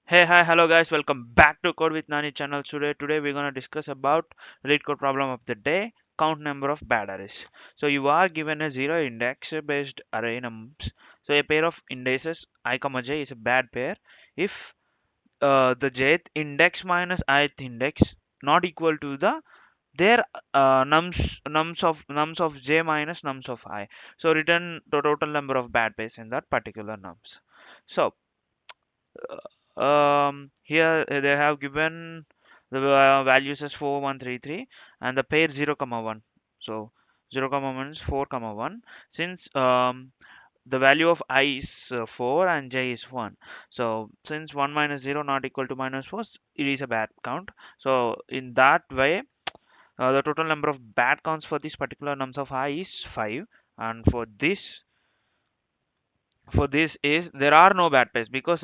Hey, hi, hello guys, welcome back to Code with Nani channel. Today we're gonna discuss about lead code problem of the day, count number of bad arrays. So you are given a zero index based array nums. So a pair of indices I comma j is a bad pair if the jth index minus ith index not equal to their nums of j minus nums of I. So return the total number of bad pairs in that particular nums. So here they have given the values as 4133 and the pair 0 comma 1. So 0 comma 1 is 4 comma 1. Since the value of I is 4 and j is 1, so since 1 minus 0 not equal to minus 4, it is a bad count. So in that way, the total number of bad counts for this particular nums of I is 5, and for this is there are no bad pairs because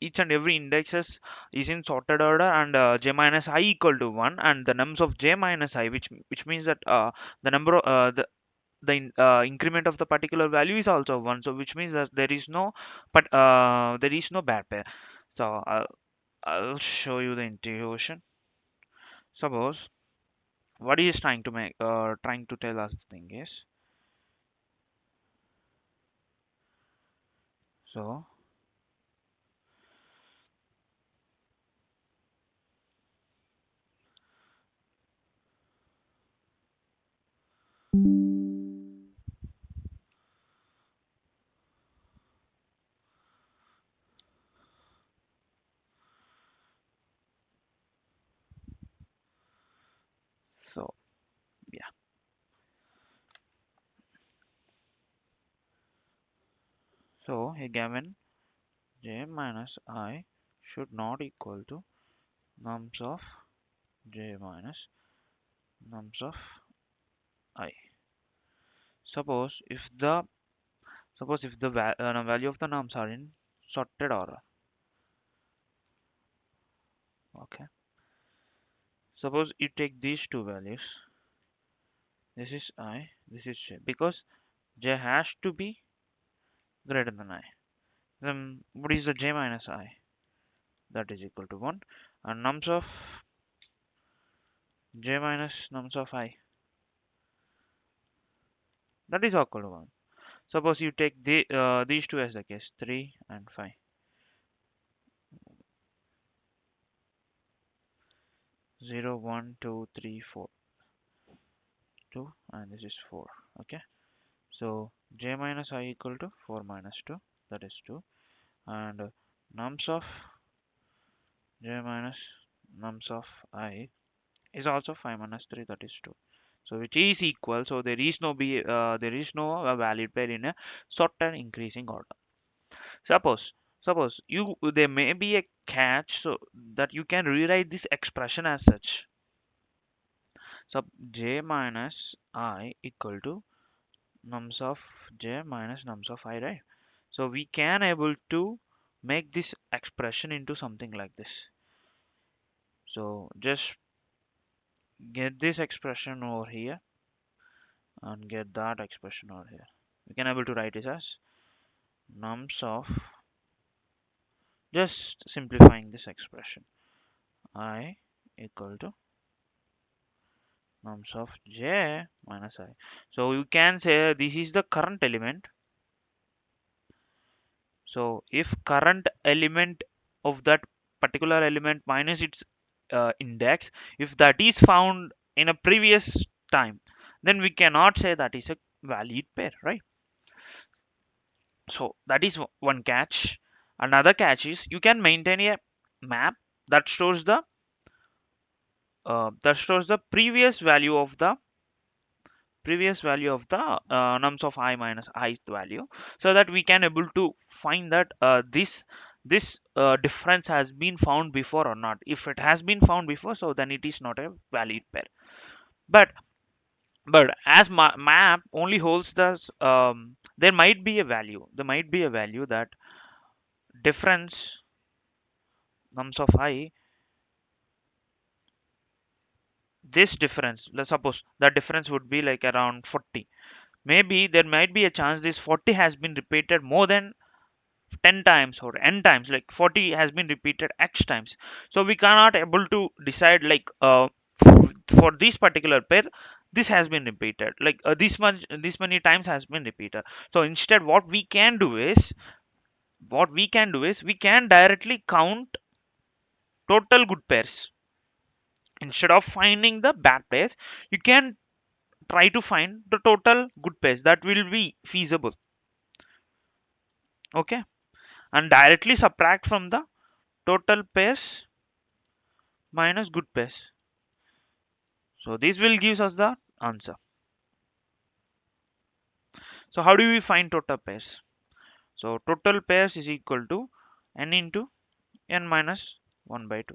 each and every indexes is in sorted order, and j minus I equal to 1, and the nums of j minus I, which means that the number increment of the particular value is also 1, so which means that there is no bad pair. So I'll show you the integration. Suppose what he is trying to tell us thing is, so so yeah. So he given j minus I should not equal to nums of j minus nums of I. Suppose if the value of the nums are in sorted order. Okay. Suppose you take these two values. This is I, this is j, because j has to be greater than I. Then what is the j minus I? That is equal to 1. And nums of j minus nums of I, that is equal to 1. Suppose you take these two as the case, 3 and 5. 0, 1, 2, 3, 4. 2 and this is 4. Okay. So j minus I equal to 4 minus 2, that is 2. And nums of j minus nums of I is also 5 minus 3, that is 2. So which is equal. So there is no valid pair in a certain increasing order. Suppose you there may be a catch, so that you can rewrite this expression as such. So j minus I equal to nums of j minus nums of I, right? So we can able to make this expression into something like this. So just get this expression over here and get that expression over here. We can able to write it as nums of, just simplifying this expression, I equal to nums of j minus I. So you can say this is the current element. So if current element of that particular element minus its index, if that is found in a previous time, then we cannot say that is a valid pair, right? So that is one catch. Another catch is you can maintain a map that stores the nums of I minus ith value, so that we can able to find that this difference has been found before or not. If it has been found before, so then it is not a valid pair. But as map only holds the there might be a value that difference nums of I, this difference, let's suppose that difference would be like around 40. Maybe there might be a chance this 40 has been repeated more than 10 times or n times, like 40 has been repeated x times. So we cannot able to decide like for this particular pair this has been repeated, like this many times has been repeated. So instead what we can do is we can directly count total good pairs. Instead of finding the bad pairs, you can try to find the total good pairs that will be feasible. Okay, and directly subtract from the total pairs minus good pairs. So this will give us the answer. So how do we find total pairs? So total pairs is equal to n into n minus 1 by 2.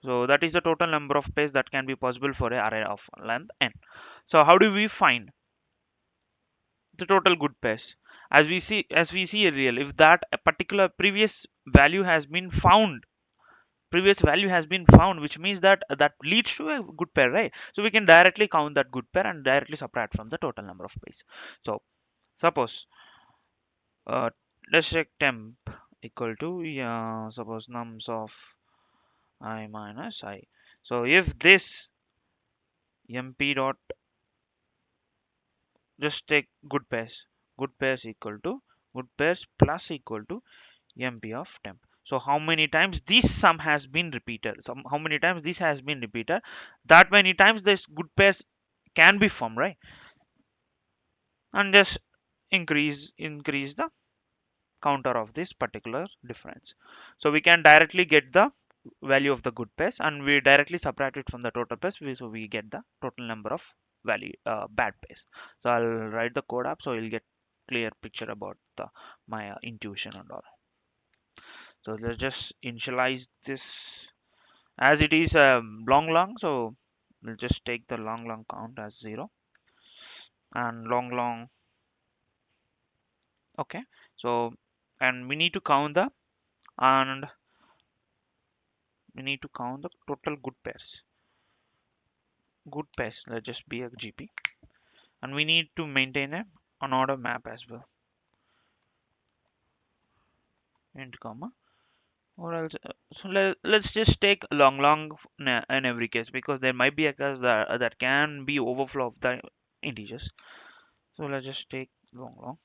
So that is the total number of pairs that can be possible for a array of length n. So how do we find the total good pairs? As we see real, if that a particular previous value has been found, which means that that leads to a good pair, right? So we can directly count that good pair and directly subtract from the total number of pairs. So suppose uh, let's check temp equal to suppose nums of I minus I. So if this mp dot, just take good pairs equal to good pairs plus equal to mp of temp. So how many times this sum has been repeated, how many times this has been repeated, that many times this good pairs can be formed, right? And just increase the counter of this particular difference. So we can directly get the value of the good pairs and we directly subtract it from the total pairs, so we get the total number of value bad pairs. So I'll write the code up so you'll get clear picture about my intuition and all. So let's just initialize this as it is long, so we'll just take the long count as 0 and long. Okay, so and and we need to count the total good pairs, let's just be a gp, and we need to maintain an order map as well, int comma or else let's just take long in every case, because there might be a case that can be overflow of the integers. So let's just take long.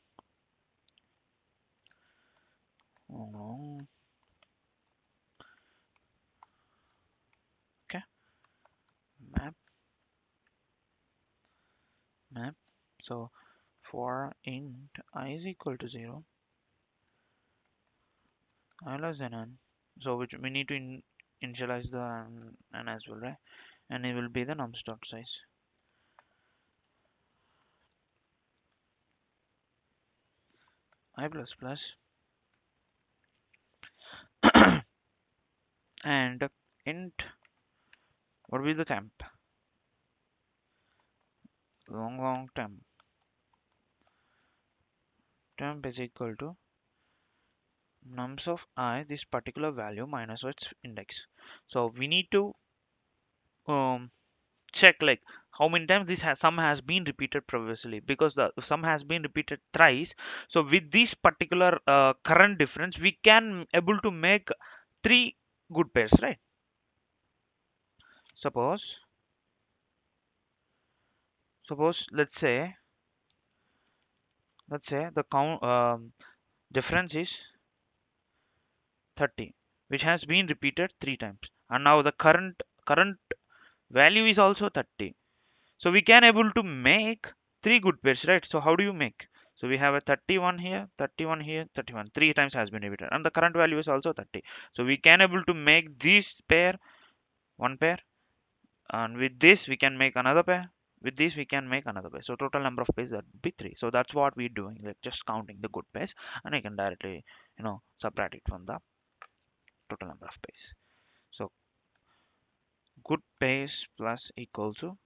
Okay, map. So for int I is equal to 0, I less than n, so which we need to initialize the n as well, right? And it will be the nums dot size. I plus plus and int, what will be the temp? Long temp is equal to nums of I, this particular value minus its index. So we need to check like how many times this sum has been repeated previously, because the sum has been repeated thrice. So with this particular current difference we can able to make 3 good pairs, right? Suppose let's say the count difference is 30, which has been repeated 3 times, and now the current value is also 30. So we can able to make 3 good pairs, right? So how do you make? So we have a 31 here, 31 here, 31, 3 times has been repeated, and the current value is also 30. So we can able to make this pair one pair, and with this we can make another pair, with this we can make another pair. So total number of pairs that would be 3. So that's what we're doing, like just counting the good pairs, and I can directly subtract it from the total number of pairs. So good pairs plus equal to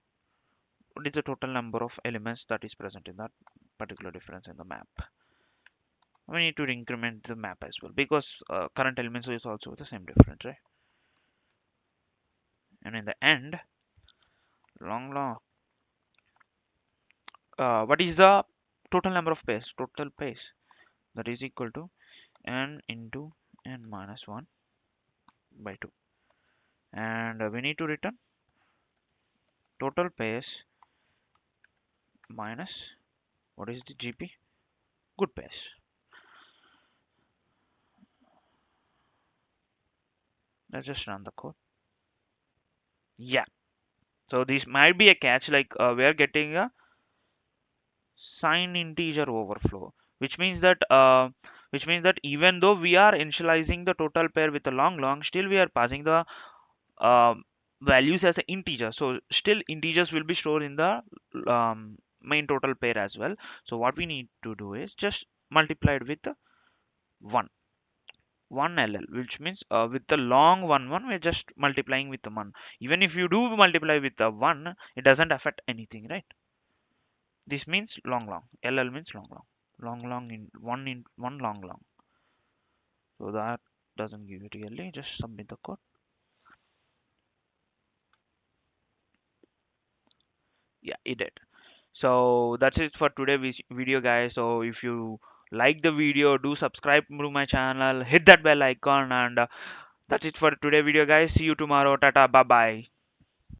what is the total number of elements that is present in that particular difference in the map. We need to increment the map as well, because current elements is also the same difference, right? And in the end, long what is the total number of pairs? Total pairs that is equal to n into n minus 1 by 2, and we need to return total pairs minus what is the GP? Good pairs. Let's just run the code. Yeah. So this might be a catch, like we are getting a sign integer overflow, which means that even though we are initializing the total pair with a long, still we are passing the uh, values as an integer. So still integers will be stored in the main total pair as well. So what we need to do is just multiply it with 1. 1 LL, which means with the long 1 we're just multiplying with the 1. Even if you do multiply with the 1, it doesn't affect anything, right? This means long. LL means long. Long in 1 long. So that doesn't give it really. Just submit the code. Yeah, it did. So that's it for today video, guys. So if you like the video, do subscribe to my channel, hit that bell icon, and that's it for today video, guys. See you tomorrow. Tata, bye bye.